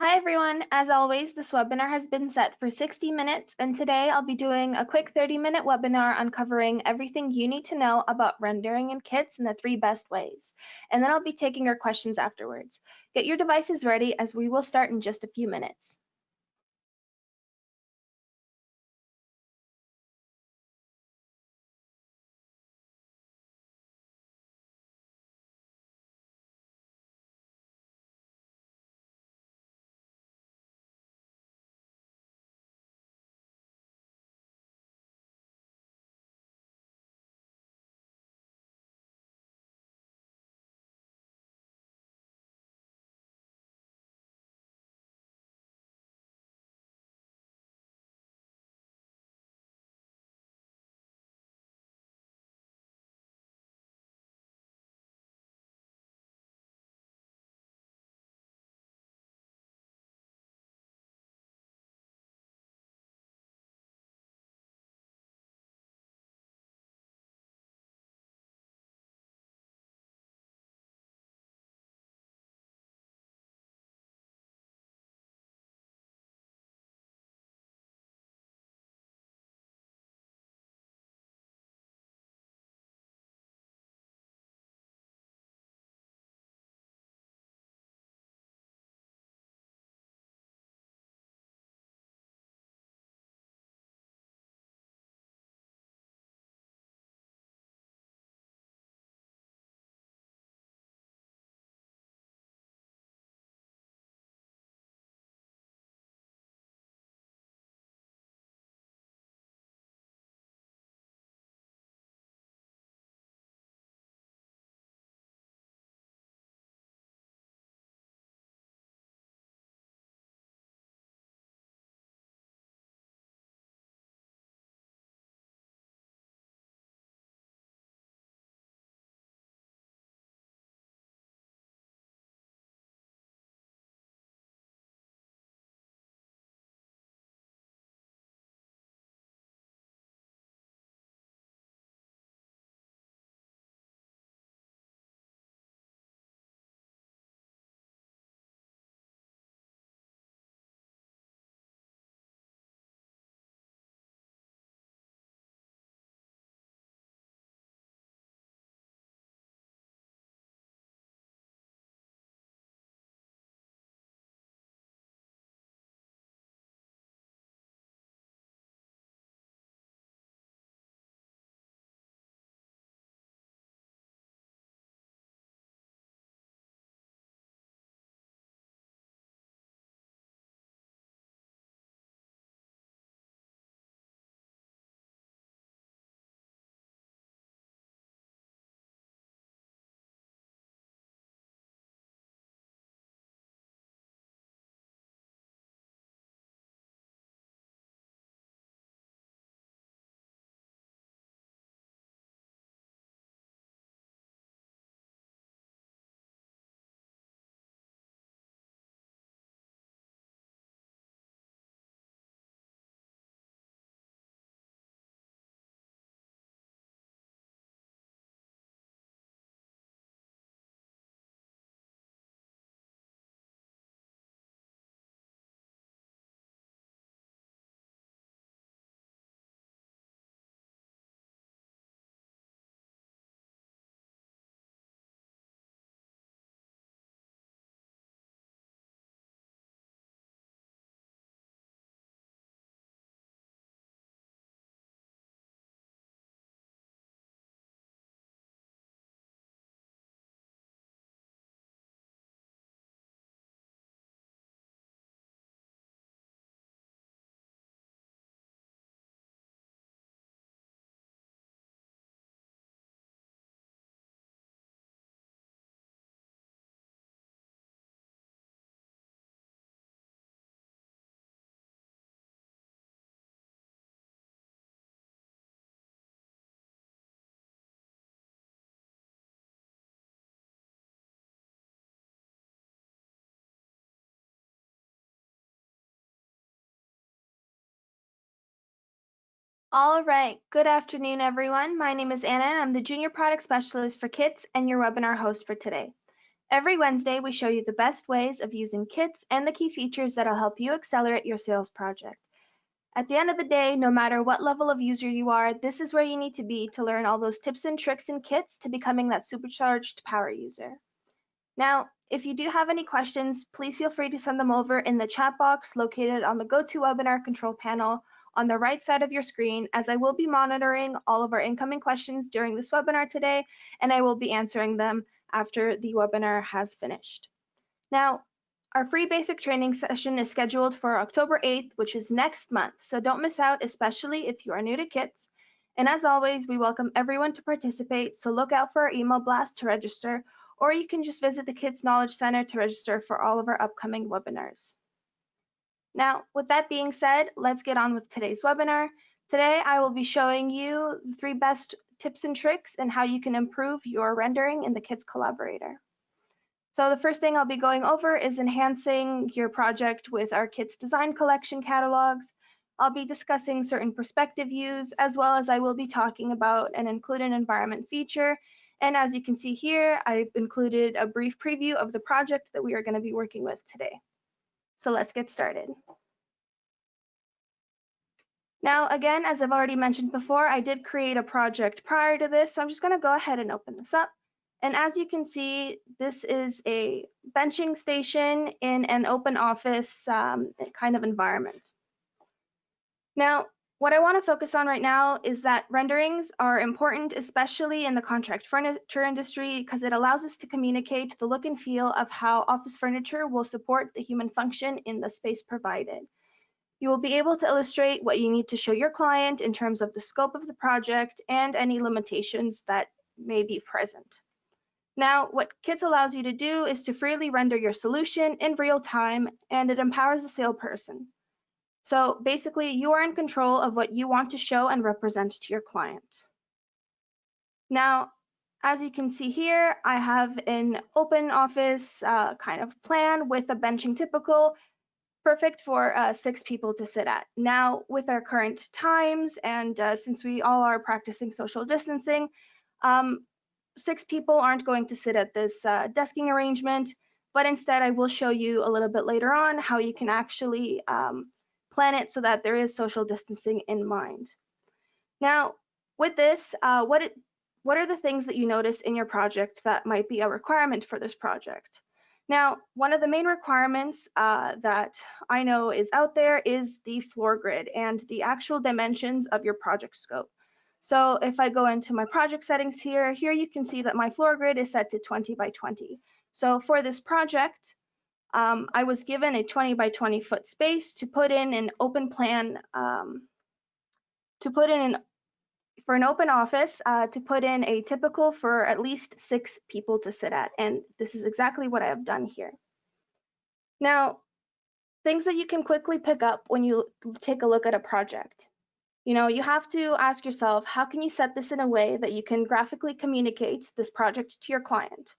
Hi everyone, as always, this webinar has been set for 60 minutes and today I'll be doing a quick 30-minute webinar uncovering everything you need to know about rendering in kits in the 3 best ways. And then I'll be taking your questions afterwards. Get your devices ready as we will start in just a few minutes. All right, good afternoon everyone. My name is Anna and I'm the Junior Product Specialist for Kits and your webinar host for today. Every Wednesday, we show you the best ways of using kits and the key features that'll help you accelerate your sales project. At the end of the day, no matter what level of user you are, this is where you need to be to learn all those tips and tricks and kits to becoming that supercharged power user. Now, if you do have any questions, please feel free to send them over in the chat box located on the GoToWebinar control panel on the right side of your screen, as I will be monitoring all of our incoming questions during this webinar today, and I will be answering them after the webinar has finished. Now, our free basic training session is scheduled for October 8th, which is next month, so don't miss out, especially if you are new to kits. And as always, we welcome everyone to participate, so look out for our email blast to register, or you can just visit the Kids Knowledge Center to register for all of our upcoming webinars. Now, with that being said, let's get on with today's webinar. Today, I will be showing you the 3 best tips and tricks and how you can improve your rendering in the Kids Collaborator. So the first thing I'll be going over is enhancing your project with our Kits Design Collection catalogs. I'll be discussing certain perspective views, as well as I will be talking about an included environment feature. And as you can see here, I've included a brief preview of the project that we are going to be working with today. So let's get started. Now, again, as I've already mentioned before, I did create a project prior to this, so I'm just going to go ahead and open this up. And as you can see, this is a benching station in an open office kind of environment. Now, what I want to focus on right now is that renderings are important, especially in the contract furniture industry, because it allows us to communicate the look and feel of how office furniture will support the human function in the space provided. You will be able to illustrate what you need to show your client in terms of the scope of the project and any limitations that may be present. Now, what Kits allows you to do is to freely render your solution in real time, and it empowers the salesperson. So basically, you are in control of what you want to show and represent to your client. Now, as you can see here, I have an open office kind of plan with a benching typical, perfect for 6 people to sit at. Now, with our current times, and since we all are practicing social distancing, 6 people aren't going to sit at this desking arrangement, but instead I will show you a little bit later on how you can actually plan it so that there is social distancing in mind. Now, with this, what are the things that you notice in your project that might be a requirement for this project? Now, one of the main requirements that I know is out there is the floor grid and the actual dimensions of your project scope. So if I go into my project settings here you can see that my floor grid is set to 20 by 20. So for this project, I was given a 20 by 20 foot space to put in an open plan, for an open office, to put in a typical for at least 6 people to sit at. And this is exactly what I have done here. Now, things that you can quickly pick up when you take a look at a project. You know, you have to ask yourself, how can you set this in a way that you can graphically communicate this project to your client?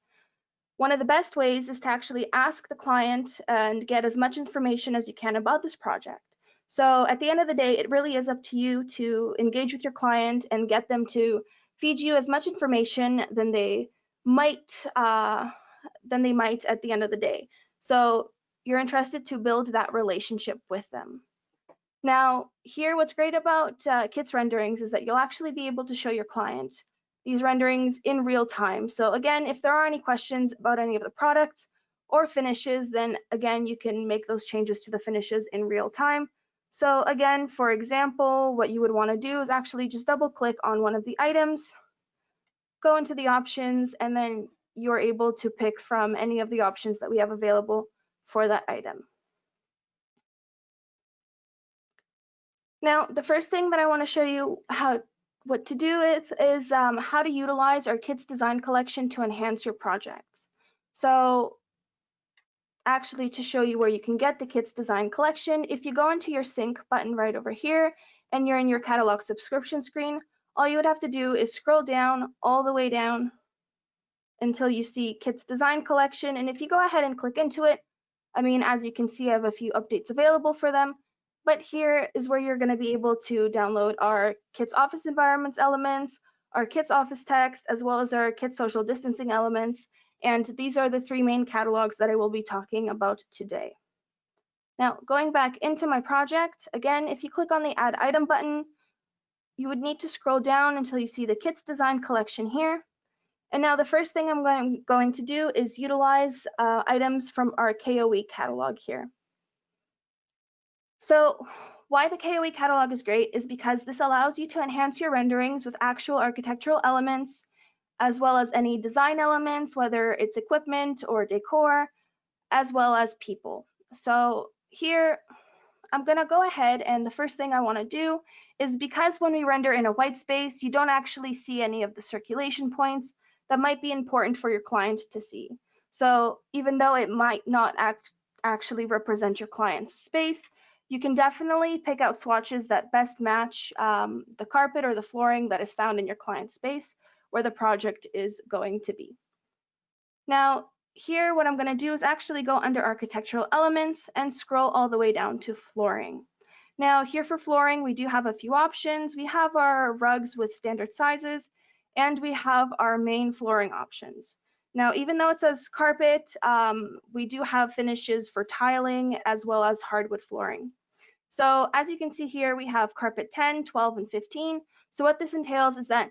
One of the best ways is to actually ask the client and get as much information as you can about this project. So at the end of the day, it really is up to you to engage with your client and get them to feed you as much information than they might at the end of the day. So you're interested to build that relationship with them. Now, here, what's great about Kits renderings is that you'll actually be able to show your client these renderings in real time. So again, if there are any questions about any of the products or finishes, then again, you can make those changes to the finishes in real time. So again, for example, what you would want to do is actually just double click on one of the items, go into the options, and then you're able to pick from any of the options that we have available for that item. Now, the first thing that I want to show you what to do with is how to utilize our Kits Design Collection to enhance your projects. So actually, to show you where you can get the Kits Design Collection, if you go into your sync button right over here and you're in your catalog subscription screen, all you would have to do is scroll down all the way down until you see Kits Design Collection. And if you go ahead and click into it, I mean, as you can see, I have a few updates available for them. But here is where you're going to be able to download our Kits Office Environments elements, our Kits Office text, as well as our Kits Social Distancing elements. And these are the three main catalogs that I will be talking about today. Now, going back into my project, again, if you click on the Add Item button, you would need to scroll down until you see the Kits Design Collection here. And now the first thing I'm going to do is utilize items from our KOE catalog here. So why the KOE catalog is great is because this allows you to enhance your renderings with actual architectural elements, as well as any design elements, whether it's equipment or decor, as well as people. So here, I'm gonna go ahead, and the first thing I wanna do is, because when we render in a white space, you don't actually see any of the circulation points that might be important for your client to see. So even though it might not actually represent your client's space, you can definitely pick out swatches that best match the carpet or the flooring that is found in your client's space where the project is going to be. Now, here, what I'm going to do is actually go under architectural elements and scroll all the way down to flooring. Now, here for flooring, we do have a few options. We have our rugs with standard sizes, and we have our main flooring options. Now, even though it says carpet, we do have finishes for tiling as well as hardwood flooring. So as you can see here, we have carpet 10, 12, and 15. So what this entails is that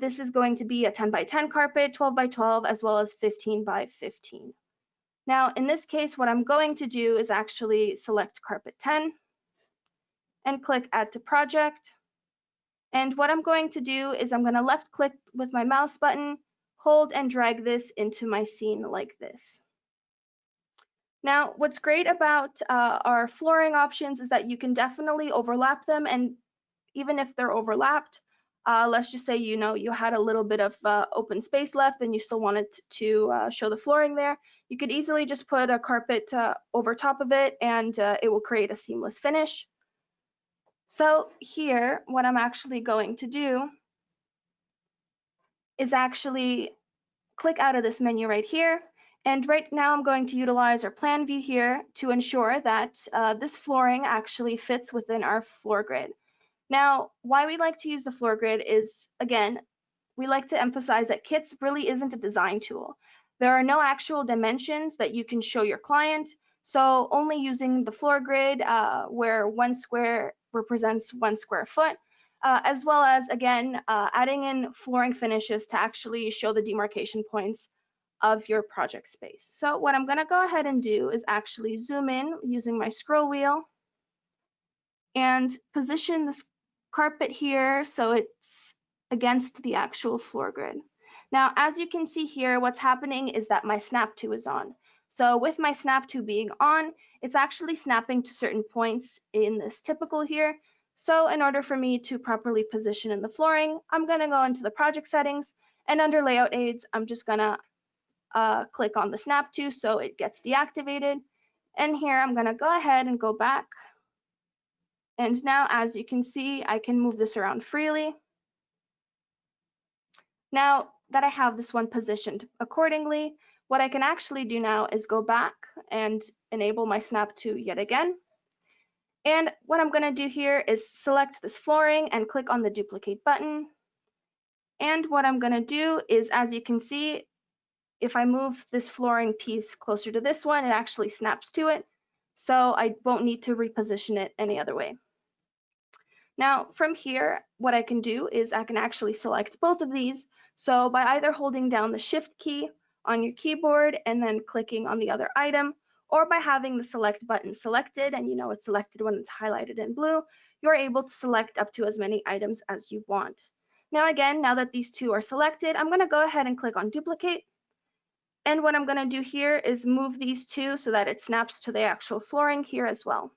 this is going to be a 10 by 10 carpet, 12 by 12, as well as 15 by 15. Now, in this case, what I'm going to do is actually select carpet 10 and click Add to Project. And what I'm going to do is I'm going to left click with my mouse button, hold and drag this into my scene like this. Now, what's great about our flooring options is that you can definitely overlap them, and even if they're overlapped, let's just say you had a little bit of open space left and you still wanted to show the flooring there, you could easily just put a carpet over top of it, and it will create a seamless finish. So here, what I'm actually going to do is actually click out of this menu right here. And right now I'm going to utilize our plan view here to ensure that this flooring actually fits within our floor grid. Now, why we like to use the floor grid is, again, we like to emphasize that Kits really isn't a design tool. There are no actual dimensions that you can show your client, so only using the floor grid where 1 square represents 1 square foot, as well as, again, adding in flooring finishes to actually show the demarcation points of your project space. So what I'm going to go ahead and do is actually zoom in using my scroll wheel and position this carpet here so it's against the actual floor grid. Now, as you can see here, what's happening is that my snap to is on. So with my snap to being on, it's actually snapping to certain points in this typical here. So in order for me to properly position in the flooring, I'm going to go into the project settings, and under layout aids, I'm just going to click on the snap to so it gets deactivated. And here I'm going to go ahead and go back. And now, as you can see, I can move this around freely. Now that I have this one positioned accordingly, what I can actually do now is go back and enable my snap to yet again. And what I'm going to do here is select this flooring and click on the duplicate button. And what I'm going to do is, as you can see, if I move this flooring piece closer to this one, it actually snaps to it. So I won't need to reposition it any other way. Now from here, what I can do is I can actually select both of these. So by either holding down the Shift key on your keyboard and then clicking on the other item, or by having the select button selected, and it's selected when it's highlighted in blue, you're able to select up to as many items as you want. Now again, now that these two are selected, I'm going to go ahead and click on duplicate. And what I'm going to do here is move these two so that it snaps to the actual flooring here as well.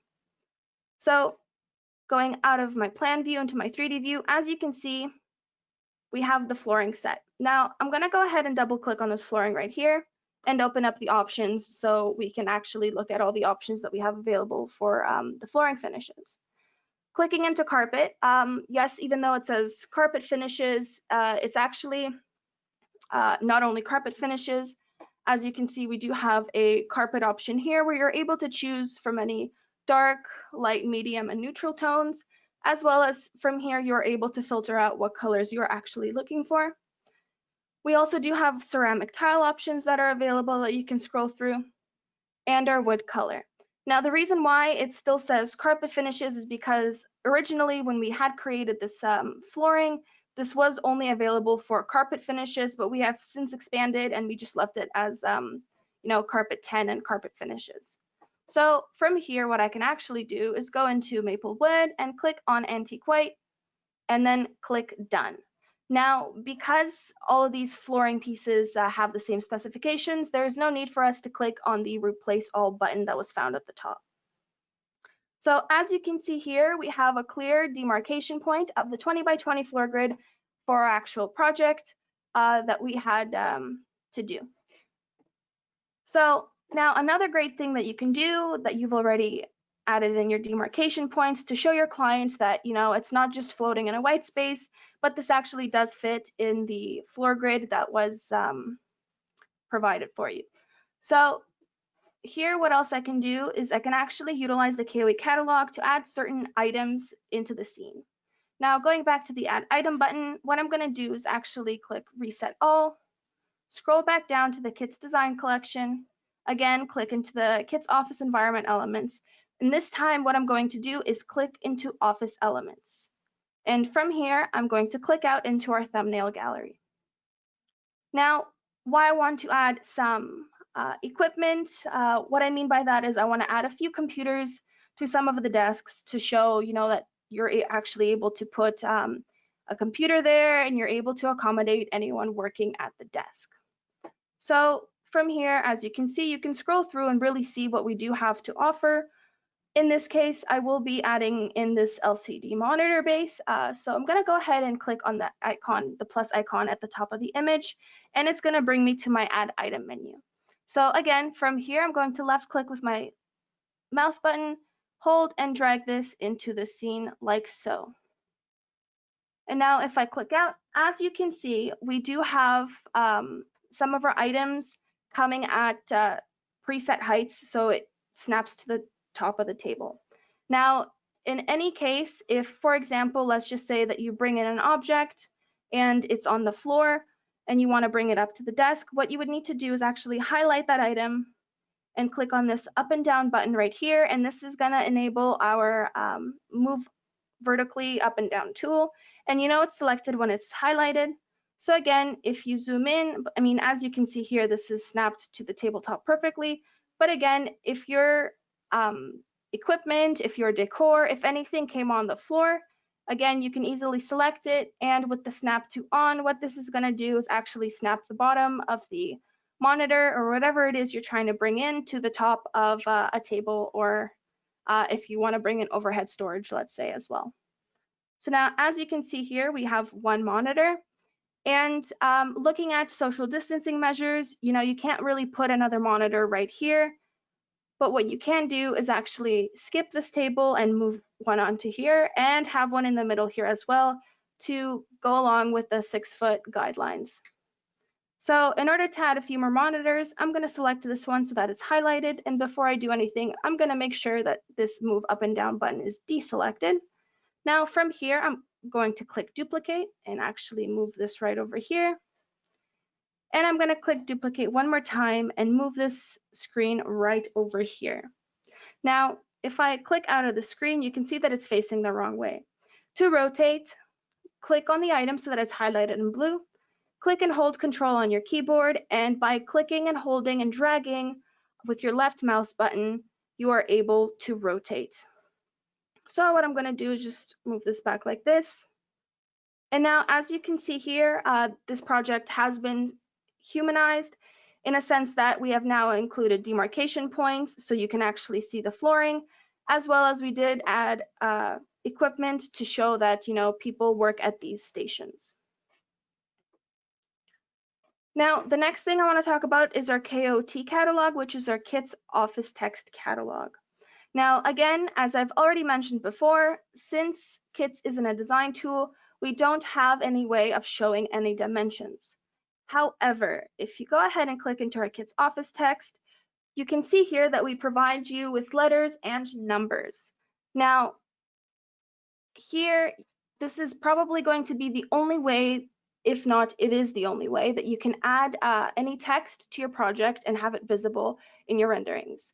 So going out of my plan view into my 3D view, as you can see, we have the flooring set. Now I'm going to go ahead and double click on this flooring right here and open up the options so we can actually look at all the options that we have available for the flooring finishes. Clicking into carpet, yes, even though it says carpet finishes, it's actually not only carpet finishes. As you can see, we do have a carpet option here where you're able to choose from any dark, light, medium, and neutral tones, as well as from here you're able to filter out what colors you're actually looking for. We also do have ceramic tile options that are available that you can scroll through, and our wood color. Now, the reason why it still says carpet finishes is because originally when we had created this flooring, this was only available for carpet finishes, but we have since expanded and we just left it as carpet 10 and carpet finishes. So from here, what I can actually do is go into maple wood and click on antique white and then click done. Now, because all of these flooring pieces have the same specifications, there's no need for us to click on the replace all button that was found at the top. So as you can see here, we have a clear demarcation point of the 20 by 20 floor grid for our actual project that we had to do. So now another great thing that you can do that you've already added in your demarcation points to show your clients that, it's not just floating in a white space, but this actually does fit in the floor grid that was provided for you. So here, what else I can do is I can actually utilize the KSD Catalog to add certain items into the scene. Now, going back to the Add Item button, what I'm going to do is actually click Reset All, scroll back down to the Kits Design Collection, again, click into the Kits Office Environment Elements, and this time what I'm going to do is click into Office Elements. And from here, I'm going to click out into our thumbnail gallery. Now, why I want to add some equipment, what I mean by that is I want to add a few computers to some of the desks to show, that you're actually able to put a computer there and you're able to accommodate anyone working at the desk. So from here, as you can see, you can scroll through and really see what we do have to offer. In this case, I will be adding in this LCD monitor base. So I'm going to go ahead and click on the icon, the plus icon at the top of the image, and it's going to bring me to my Add Item menu. So again, from here, I'm going to left click with my mouse button, hold and drag this into the scene like so. And now if I click out, as you can see, we do have some of our items coming at preset heights, so it snaps to the top of the table. Now, in any case, if, for example, let's just say that you bring in an object and it's on the floor and you want to bring it up to the desk, what you would need to do is actually highlight that item and click on this up and down button right here, and this is going to enable our move vertically up and down tool, and it's selected when it's highlighted. So again, if you zoom in, as you can see here, this is snapped to the tabletop perfectly, but again, if your equipment, if your decor, if anything came on the floor, again, you can easily select it, and with the snap to on, what this is going to do is actually snap the bottom of the monitor or whatever it is you're trying to bring in to the top of a table, or if you want to bring in overhead storage, let's say, as well. So now, as you can see here, we have one monitor, and looking at social distancing measures, you can't really put another monitor right here, but what you can do is actually skip this table and move one onto here and have one in the middle here as well to go along with the 6-foot guidelines. So in order to add a few more monitors, I'm going to select this one so that it's highlighted. And before I do anything, I'm going to make sure that this move up and down button is deselected. Now from here, I'm going to click duplicate and actually move this right over here. And I'm going to click duplicate one more time and move this screen right over here. Now, if I click out of the screen, you can see that it's facing the wrong way. To rotate, click on the item so that it's highlighted in blue. Click and hold Control on your keyboard, and by clicking and holding and dragging with your left mouse button, you are able to rotate. So what I'm going to do is just move this back like this. And now, as you can see here, this project has been humanized in a sense that we have now included demarcation points so you can actually see the flooring, as well as we did add equipment to show that people work at these stations. Now, the next thing I want to talk about is our KSD Catalog, which is our Kits Office Text Catalog. Now, again, as I've already mentioned before, since Kits isn't a design tool, we don't have any way of showing any dimensions. However, if you go ahead and click into our Kits Office Text, you can see here that we provide you with letters and numbers. Now, here, this is probably going to be the only way if not, it is the only way that you can add any text to your project and have it visible in your renderings.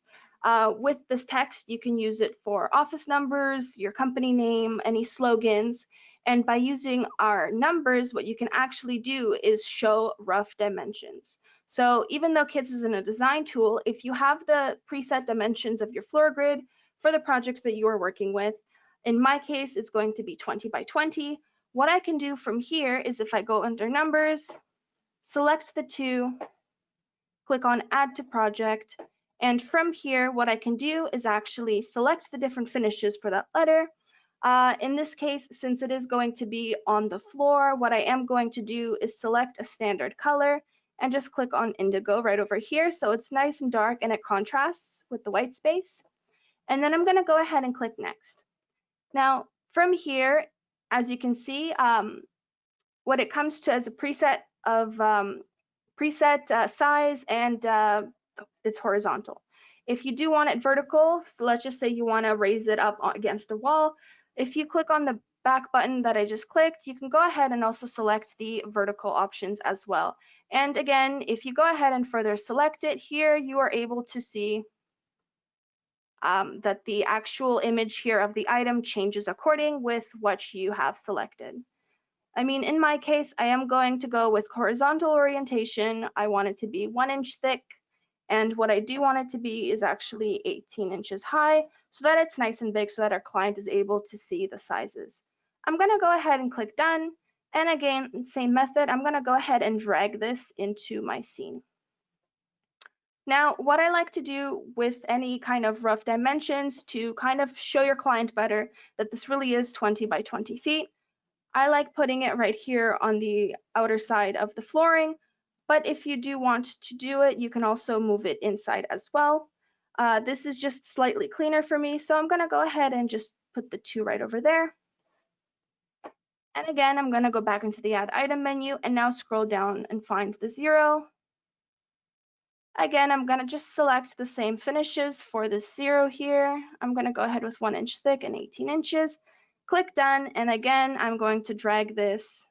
With this text, you can use it for office numbers, your company name, any slogans, and by using our numbers, what you can actually do is show rough dimensions. So even though KIDS isn't a design tool, if you have the preset dimensions of your floor grid for the projects that you are working with, in my case, it's going to be 20 by 20. What I can do from here is if I go under numbers, select the 2, click on add to project, and from here, what I can do is actually select the different finishes for that letter. In this case, since it is going to be on the floor, what I am going to do is select a standard color and just click on indigo right over here. So it's nice and dark and it contrasts with the white space. And then I'm going to go ahead and click next. Now, from here, as you can see, what it comes to as a preset of size and it's horizontal. If you do want it vertical, so let's just say you want to raise it up against a wall, if you click on the back button that I just clicked, you can go ahead and also select the vertical options as well. And again, if you go ahead and further select it here, you are able to see that the actual image here of the item changes according with what you have selected. I mean, in my case, I am going to go with horizontal orientation. I want it to be 1 inch thick. And what I do want it to be is actually 18 inches high so that it's nice and big so that our client is able to see the sizes. I'm going to go ahead and click done. And again, same method, I'm going to go ahead and drag this into my scene. Now, what I like to do with any kind of rough dimensions to kind of show your client better that this really is 20 by 20 feet, I like putting it right here on the outer side of the flooring, but if you do want to do it, you can also move it inside as well. This is just slightly cleaner for me, so I'm gonna go ahead and just put the 2 right over there. And again, I'm gonna go back into the add item menu and now scroll down and find the 0. Again, I'm gonna just select the same finishes for this 0 here. I'm gonna go ahead with 1 inch thick and 18 inches. Click done, and again, I'm going to drag this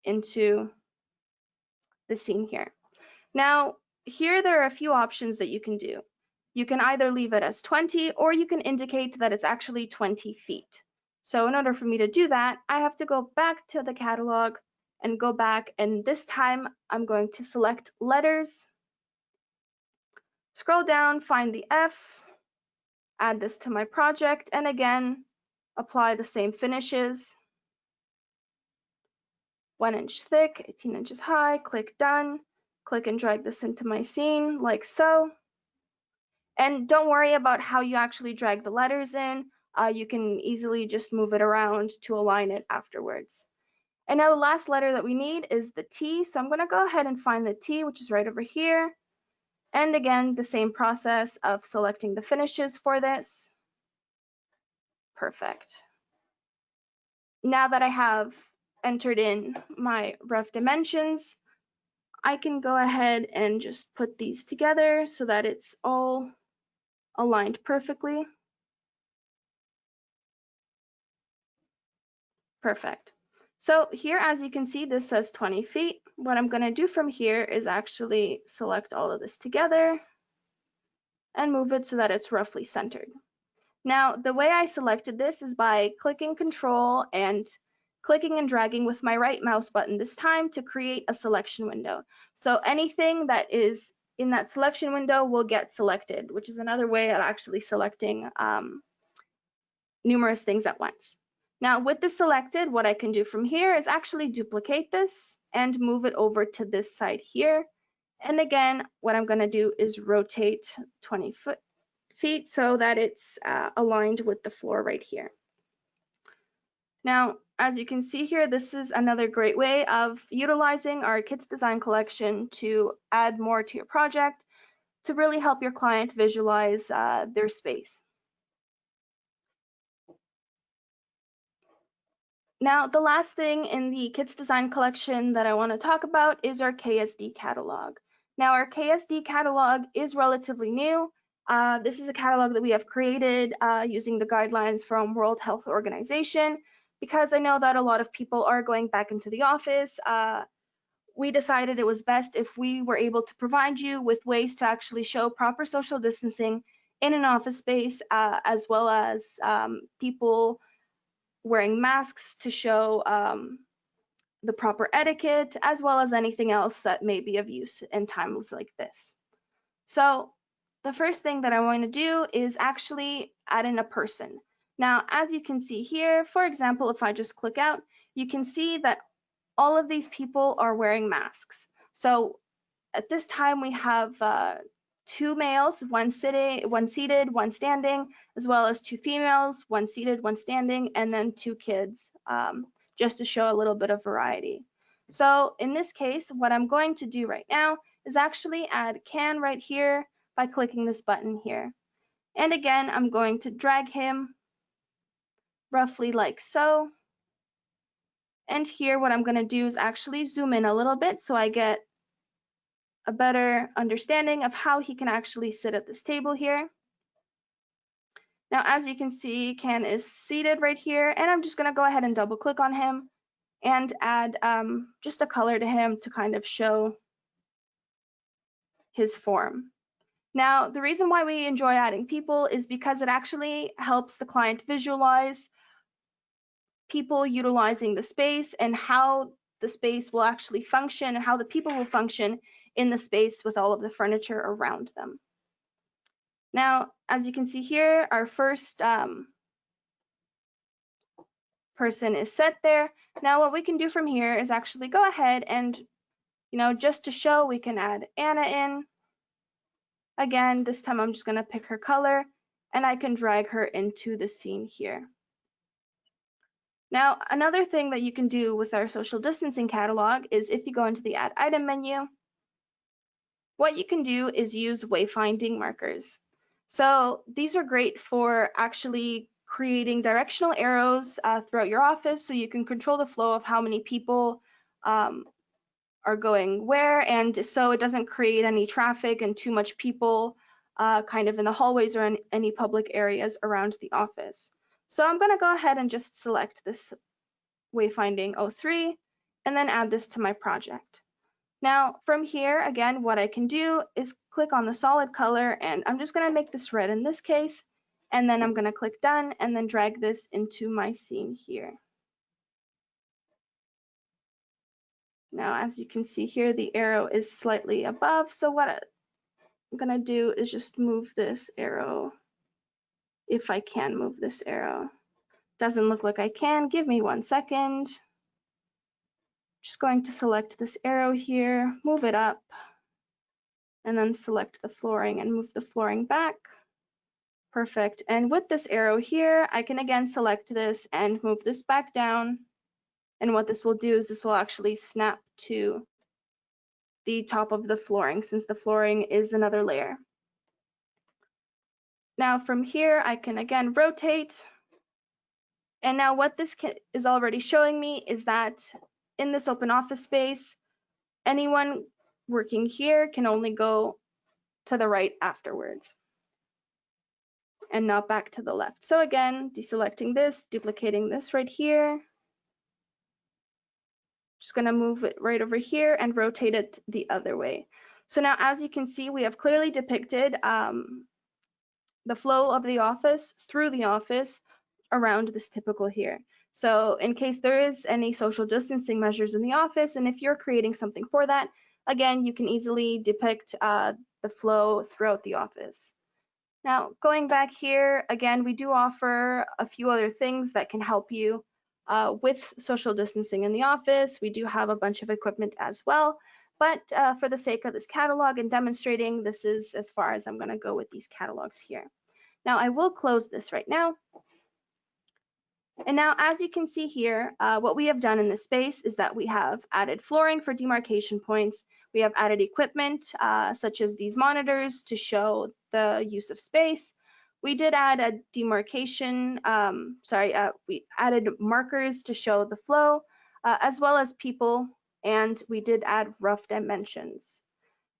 into the scene here. Now, here there are a few options that you can do. You can either leave it as 20 or you can indicate that it's actually 20 feet. So in order for me to do that, I have to go back to the catalog and go back, and this time I'm going to select letters, scroll down, find the F, add this to my project, and again, apply the same finishes. 1 inch thick, 18 inches high, click done, click and drag this into my scene like so. And don't worry about how you actually drag the letters in. You can easily just move it around to align it afterwards. And now the last letter that we need is the T. So I'm going to go ahead and find the T, which is right over here. And again, the same process of selecting the finishes for this. Perfect. Now that I have entered in my rough dimensions, I can go ahead and just put these together so that it's all aligned perfectly. Perfect. So here, as you can see, this says 20 feet. What I'm going to do from here is actually select all of this together and move it so that it's roughly centered. Now, the way I selected this is by clicking Control and clicking and dragging with my right mouse button this time to create a selection window. So anything that is in that selection window will get selected, which is another way of actually selecting numerous things at once. Now with this selected, what I can do from here is actually duplicate this and move it over to this side here. And again, what I'm going to do is rotate 20 feet so that it's aligned with the floor right here. Now, as you can see here, this is another great way of utilizing our KIDS Design Collection to add more to your project to really help your client visualize their space. Now, the last thing in the KIDS Design Collection that I want to talk about is our KSD Catalog. Now, our KSD Catalog is relatively new. This is a catalog that we have created using the guidelines from World Health Organization because I know that a lot of people are going back into the office, we decided it was best if we were able to provide you with ways to actually show proper social distancing in an office space, as well as people wearing masks to show the proper etiquette, as well as anything else that may be of use in times like this. So the first thing that I want to do is actually add in a person. Now, as you can see here, for example, if I just click out, you can see that all of these people are wearing masks. So at this time, we have 2 males, one seated, one standing, as well as 2 females, one seated, one standing, and then 2 kids, just to show a little bit of variety. So in this case, what I'm going to do right now is actually add can right here by clicking this button here. And again, I'm going to drag him roughly like so. And here, what I'm going to do is actually zoom in a little bit so I get a better understanding of how he can actually sit at this table here. Now, as you can see, Ken is seated right here, and I'm just going to go ahead and double click on him and add just a color to him to kind of show his form. Now, the reason why we enjoy adding people is because it actually helps the client visualize people utilizing the space and how the space will actually function and how the people will function in the space with all of the furniture around them. Now, as you can see here, our first person is set there. Now, what we can do from here is actually go ahead and, just to show, we can add Anna in. Again, this time I'm just going to pick her color, and I can drag her into the scene here. Now, another thing that you can do with our social distancing catalog is if you go into the Add Item menu, what you can do is use wayfinding markers. So these are great for actually creating directional arrows throughout your office so you can control the flow of how many people are going where, and so it doesn't create any traffic and too much people kind of in the hallways or in any public areas around the office. So I'm going to go ahead and just select this wayfinding 03 and then add this to my project. Now from here, again, what I can do is click on the solid color, and I'm just going to make this red in this case, and then I'm going to click done and then drag this into my scene here. Now, as you can see here, the arrow is slightly above, so what I'm going to do is just move this arrow, if I can move this arrow. Doesn't look like I can. Give me 1 second. Just going to select this arrow here, move it up, and then select the flooring and move the flooring back. Perfect. And with this arrow here, I can again select this and move this back down. And what this will do is this will actually snap to the top of the flooring, since the flooring is another layer. Now from here, I can again rotate. And now what this is already showing me is that in this open office space, anyone working here can only go to the right afterwards and not back to the left. So again, deselecting this, duplicating this right here. Just going to move it right over here and rotate it the other way. So now, as you can see, we have clearly depicted the flow of the office through the office around this typical here. So in case there is any social distancing measures in the office, and if you're creating something for that, again, you can easily depict the flow throughout the office. Now, going back here, again, we do offer a few other things that can help you with social distancing in the office. We do have a bunch of equipment as well, but for the sake of this catalog and demonstrating, this is as far as I'm going to go with these catalogs here. Now, I will close this right now. And now, as you can see here, what we have done in this space is that we have added flooring for demarcation points. We have added equipment such as these monitors to show the use of space. We did add a demarcation, we added markers to show the flow, as well as people, and we did add rough dimensions.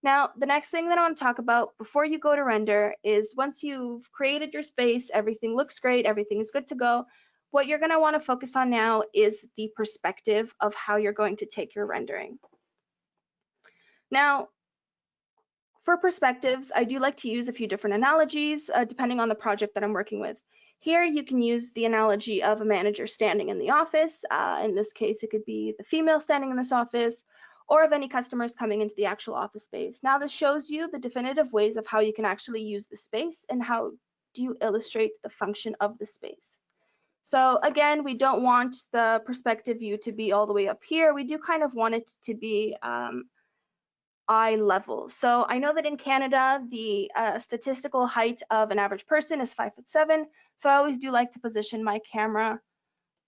Now, the next thing that I want to talk about before you go to render is once you've created your space, everything looks great, everything is good to go. what you're going to want to focus on now is the perspective of how you're going to take your rendering. Now, for perspectives, I do like to use a few different analogies depending on the project that I'm working with. Here you can use the analogy of a manager standing in the office. In this case, it could be the female standing in this office, or of any customers coming into the actual office space. Now this shows you the definitive ways of how you can actually use the space and how do you illustrate the function of the space. So again, we don't want the perspective view to be all the way up here. We do kind of want it to be eye level. So I know that in Canada, the statistical height of an average person is 5'7". So I always do like to position my camera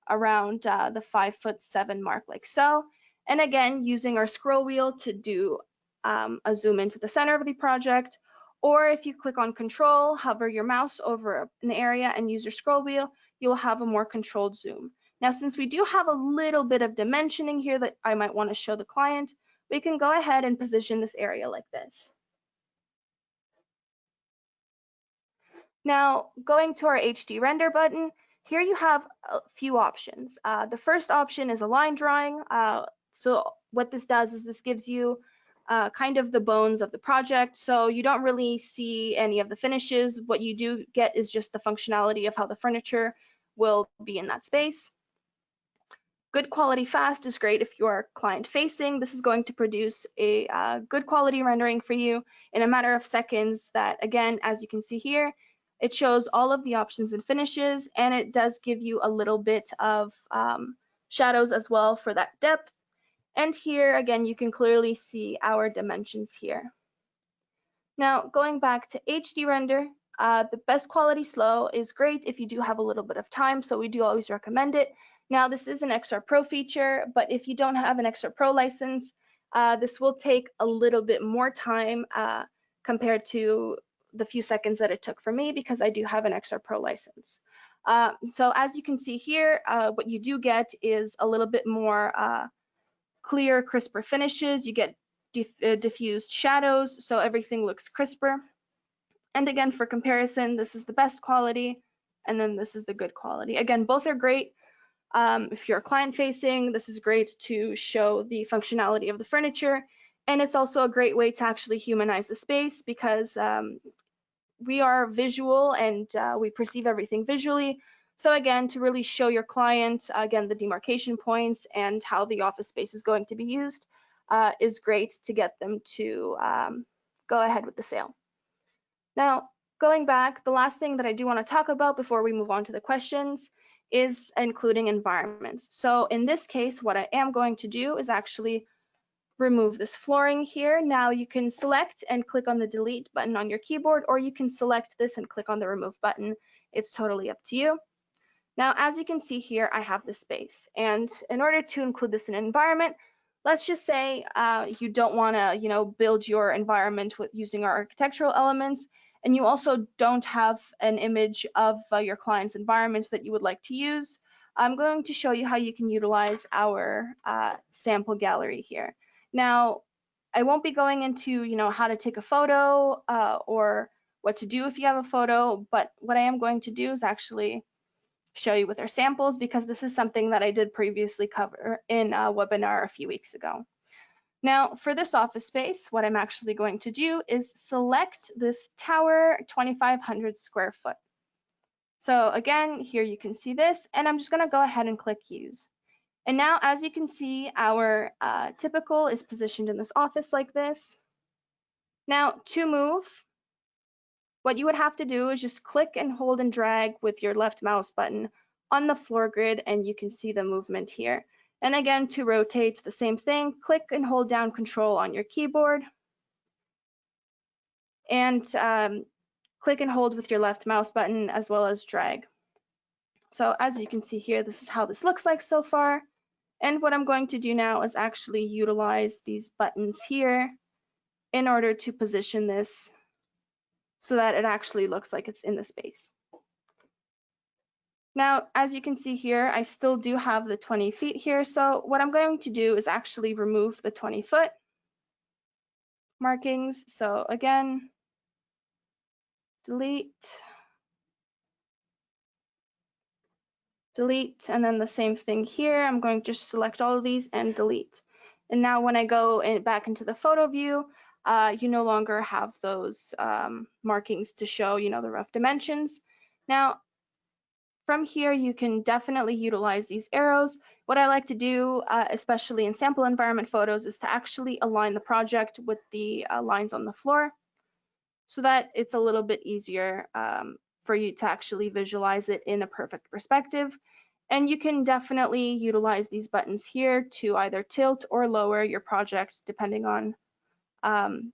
around the 5'7" mark, like so. And again, using our scroll wheel to do a zoom into the center of the project. Or if you click on control, hover your mouse over an area and use your scroll wheel, you'll have a more controlled zoom. Now, since we do have a little bit of dimensioning here that I might want to show the client, we can go ahead and position this area like this. Now, going to our HD render button, here you have a few options. The first option is a line drawing. So what this does is this gives you kind of the bones of the project. So you don't really see any of the finishes. What you do get is just the functionality of how the furniture will be in that space. Good quality fast is great if you are client facing. This is going to produce a good quality rendering for you in a matter of seconds that, again, as you can see here, it shows all of the options and finishes, and it does give you a little bit of shadows as well for that depth. And here, again, you can clearly see our dimensions here. Now, going back to HD render, the best quality slow is great if you do have a little bit of time, so we do always recommend it. Now, this is an Extra Pro feature, but if you don't have an Extra Pro license, this will take a little bit more time compared to the few seconds that it took for me because I do have an Extra Pro license. So as you can see here, what you do get is a little bit more clear, crisper finishes. You get diffused shadows, so everything looks crisper. And again, for comparison, this is the best quality, and then this is the good quality. Again, both are great. If you're client facing, this is great to show the functionality of the furniture. And it's also a great way to actually humanize the space because we are visual and we perceive everything visually. So again, to really show your client, again, the demarcation points and how the office space is going to be used is great to get them to go ahead with the sale. Now, going back, the last thing that I do want to talk about before we move on to the questions is including environments. So in this case, what I am going to do is actually remove this flooring here. Now you can select and click on the delete button on your keyboard, or you can select this and click on the remove button. It's totally up to you. Now, as you can see here, I have this space. And in order to include this in an environment, let's just say you don't want to, build your environment with using our architectural elements, and you also don't have an image of your client's environment that you would like to use. I'm going to show you how you can utilize our sample gallery here. Now, I won't be going into, how to take a photo or what to do if you have a photo, but what I am going to do is actually show you with our samples because this is something that I did previously cover in a webinar a few weeks ago. Now, for this office space, what I'm actually going to do is select this tower 2,500 square foot. So again, here you can see this, and I'm just going to go ahead and click use. And now, as you can see, our typical is positioned in this office like this. Now, to move, what you would have to do is just click and hold and drag with your left mouse button on the floor grid, and you can see the movement here. And again, to rotate, the same thing, click and hold down Control on your keyboard, and click and hold with your left mouse button as well as drag. So as you can see here, this is how this looks like so far. And what I'm going to do now is actually utilize these buttons here in order to position this so that it actually looks like it's in the space. Now, as you can see here, I still do have the 20 feet here. So what I'm going to do is actually remove the 20-foot markings. So again, delete, delete, and then the same thing here. I'm going to just select all of these and delete. And now when I go back into the photo view, you no longer have those markings to show, the rough dimensions. Now, from here, you can definitely utilize these arrows. What I like to do, especially in sample environment photos, is to actually align the project with the lines on the floor so that it's a little bit easier for you to actually visualize it in a perfect perspective. And you can definitely utilize these buttons here to either tilt or lower your project depending on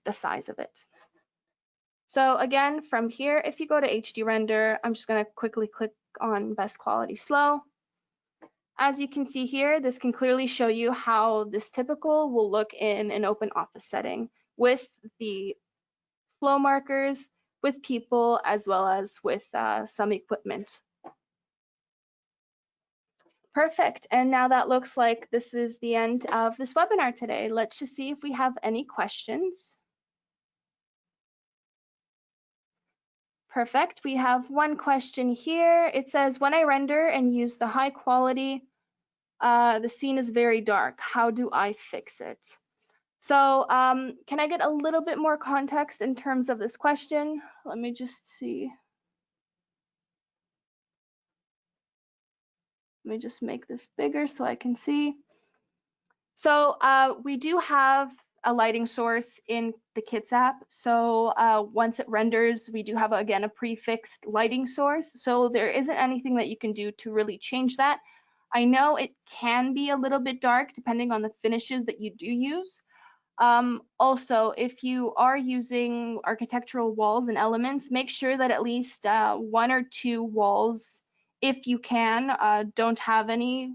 the size of it. So again, from here, if you go to HD render, I'm just going to quickly click on best quality slow. As you can see here, this can clearly show you how this typical will look in an open office setting with the flow markers, with people, as well as with some equipment. Perfect. And now that looks like this is the end of this webinar today. Let's just see if we have any questions. Perfect. We have one question here. It says, when I render and use the high quality, the scene is very dark. How do I fix it? So can I get a little bit more context in terms of this question? Let me just see. Let me just make this bigger so I can see. So we do have a lighting source in the Kits app. So once it renders, we do have, again, a prefixed lighting source. So there isn't anything that you can do to really change that. I know it can be a little bit dark depending on the finishes that you do use. Also, if you are using architectural walls and elements, make sure that at least one or two walls, if you can, don't have any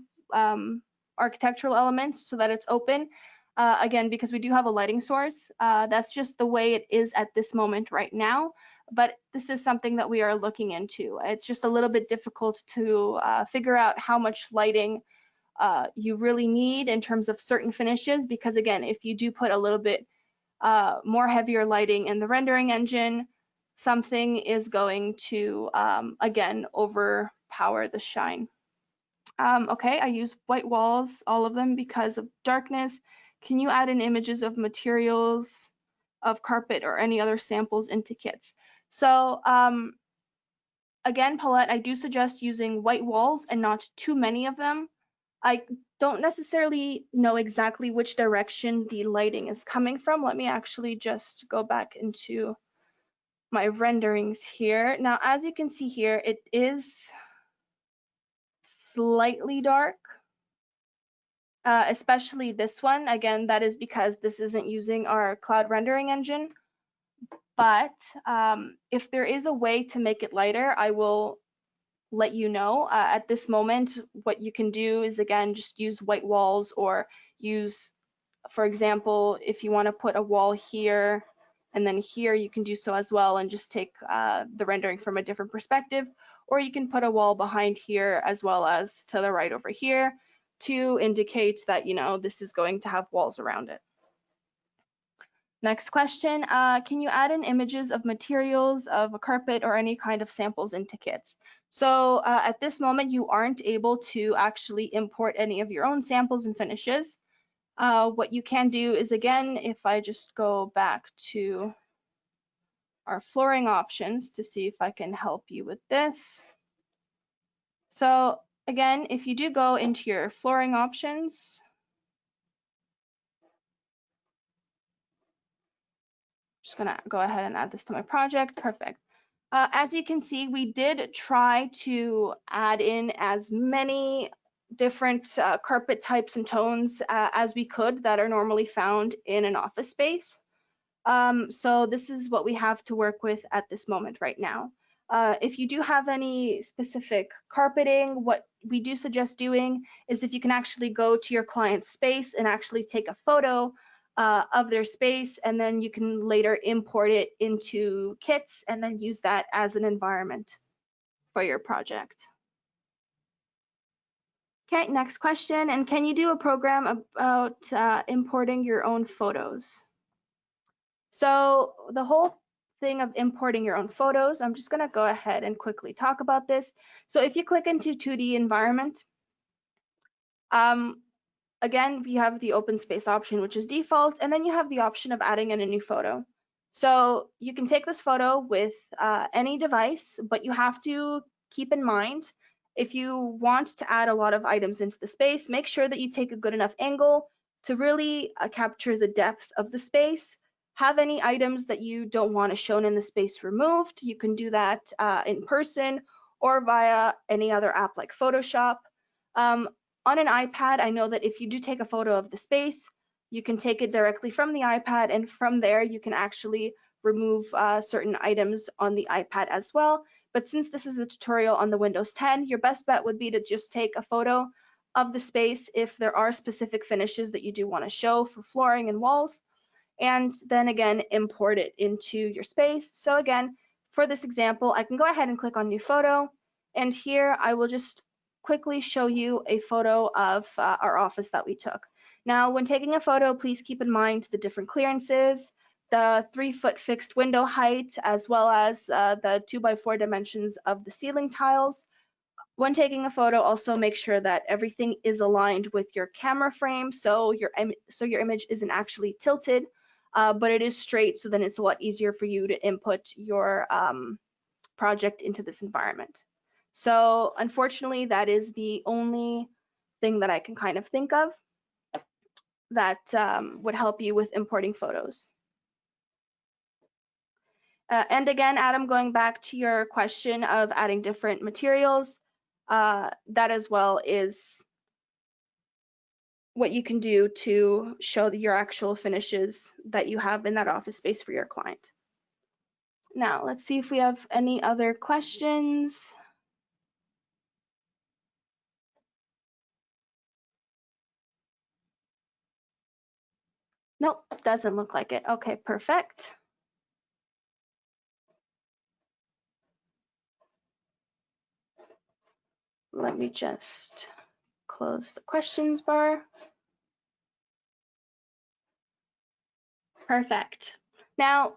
architectural elements so that it's open. Again, because we do have a lighting source, that's just the way it is at this moment right now. But this is something that we are looking into. It's just a little bit difficult to figure out how much lighting you really need in terms of certain finishes, because again, if you do put a little bit more heavier lighting in the rendering engine, something is going to again overpower the shine. Okay, I use white walls, all of them, because of darkness. Can you add in images of materials, of carpet, or any other samples into kits? So again, Paulette, I do suggest using white walls and not too many of them. I don't necessarily know exactly which direction the lighting is coming from. Let me actually just go back into my renderings here. Now, as you can see here, it is slightly dark, especially this one. Again, that is because this isn't using our cloud rendering engine. But if there is a way to make it lighter, I will let you know. At this moment, what you can do is, again, just use white walls, or use, for example, if you want to put a wall here and then here, you can do so as well and just take the rendering from a different perspective. Or you can put a wall behind here as well as to the right over here to indicate that, this is going to have walls around it. Next question, can you add in images of materials, of a carpet, or any kind of samples into kits? So at this moment, you aren't able to actually import any of your own samples and finishes. What you can do is, again, if I just go back to our flooring options to see if I can help you with this. So again, if you do go into your flooring options, just gonna go ahead and add this to my project. Perfect. As you can see, we did try to add in as many different carpet types and tones as we could that are normally found in an office space. So this is what we have to work with at this moment right now. If you do have any specific carpeting, what we do suggest doing is, if you can actually go to your client's space and actually take a photo of their space, and then you can later import it into kits and then use that as an environment for your project. Okay, next question. And can you do a program about importing your own photos? So the whole thing of importing your own photos, I'm just going to go ahead and quickly talk about this. So if you click into 2D environment, again, we have the open space option, which is default, and then you have the option of adding in a new photo. So you can take this photo with any device, but you have to keep in mind, if you want to add a lot of items into the space, make sure that you take a good enough angle to really capture the depth of the space. Have any items that you don't want to shown in the space removed. You can do that in person or via any other app like Photoshop. On an iPad, I know that if you do take a photo of the space, you can take it directly from the iPad, and from there you can actually remove certain items on the iPad as well. But since this is a tutorial on the Windows 10, your best bet would be to just take a photo of the space if there are specific finishes that you do want to show for flooring and walls, and then again import it into your space. So again, for this example, I can go ahead and click on new photo, and here I will just quickly show you a photo of our office that we took. Now, when taking a photo, please keep in mind the different clearances, the 3-foot fixed window height, as well as the 2x4 dimensions of the ceiling tiles. When taking a photo, also make sure that everything is aligned with your camera frame, so your image isn't actually tilted, but it is straight, so then it's a lot easier for you to input your project into this environment. So unfortunately, that is the only thing that I can kind of think of that would help you with importing photos. And again, Adam, going back to your question of adding different materials, that as well is what you can do to show your actual finishes that you have in that office space for your client. Now, let's see if we have any other questions. Nope, doesn't look like it. Okay, perfect. Let me just close the questions bar. Perfect. Now,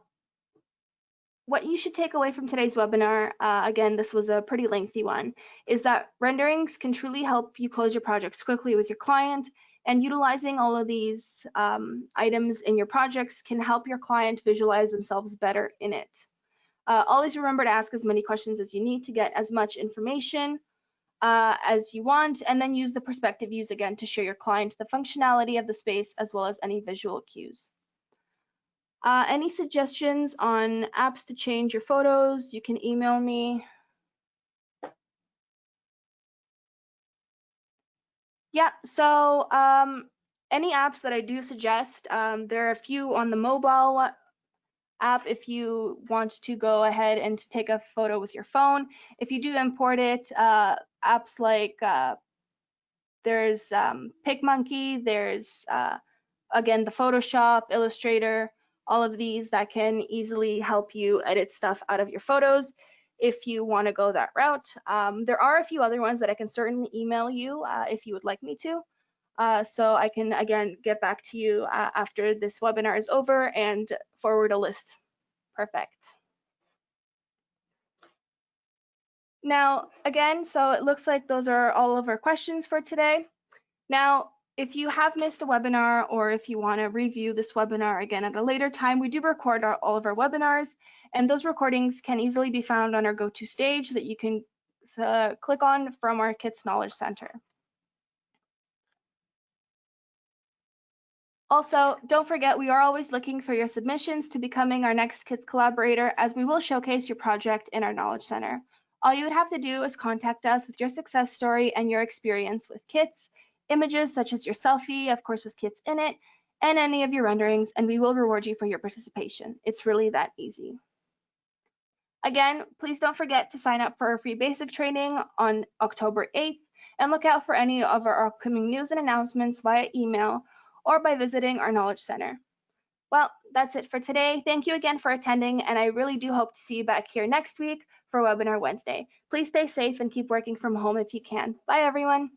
what you should take away from today's webinar, again, this was a pretty lengthy one, is that renderings can truly help you close your projects quickly with your client, and utilizing all of these items in your projects can help your client visualize themselves better in it. Always remember to ask as many questions as you need to get as much information as you want, and then use the perspective views again to show your client the functionality of the space as well as any visual cues. Any suggestions on apps to change your photos, you can email me. Yeah, so any apps that I do suggest, there are a few on the mobile app if you want to go ahead and take a photo with your phone. If you do import it, apps like there's PicMonkey, there's again the Photoshop, Illustrator, all of these that can easily help you edit stuff out of your photos if you want to go that route. There are a few other ones that I can certainly email you if you would like me to. So I can again get back to you after this webinar is over and forward a list. Perfect. Now, again, so it looks like those are all of our questions for today. Now, if you have missed a webinar or if you want to review this webinar again at a later time, we do record all of our webinars, and those recordings can easily be found on our go-to stage that you can click on from our Kits Knowledge Center. Also, don't forget, we are always looking for your submissions to becoming our next Kits collaborator, as we will showcase your project in our Knowledge Center. All you would have to do is contact us with your success story and your experience with kits, images such as your selfie, of course with kits in it, and any of your renderings, and we will reward you for your participation. It's really that easy. Again, please don't forget to sign up for our free basic training on October 8th, and look out for any of our upcoming news and announcements via email or by visiting our Knowledge Center. Well, that's it for today. Thank you again for attending, and I really do hope to see you back here next week for Webinar Wednesday. Please stay safe and keep working from home if you can. Bye, everyone.